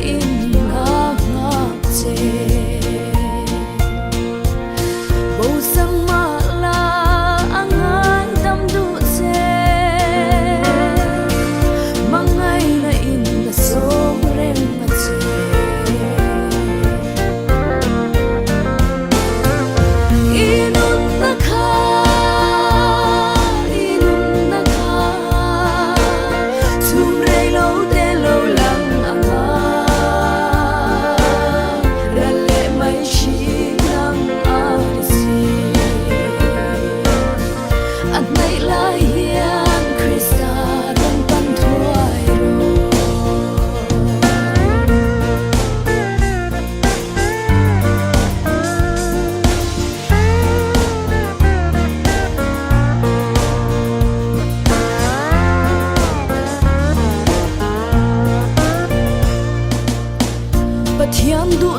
in ngã ngã chê bầu sang mà là anh ai đắm đuổi chê mang ngày là in là sống lên mà chê inun na kha sum rei lo te lo lang anga ra le mai shi lang a si at nay la hian Krista dan pan thuai ro Thiam du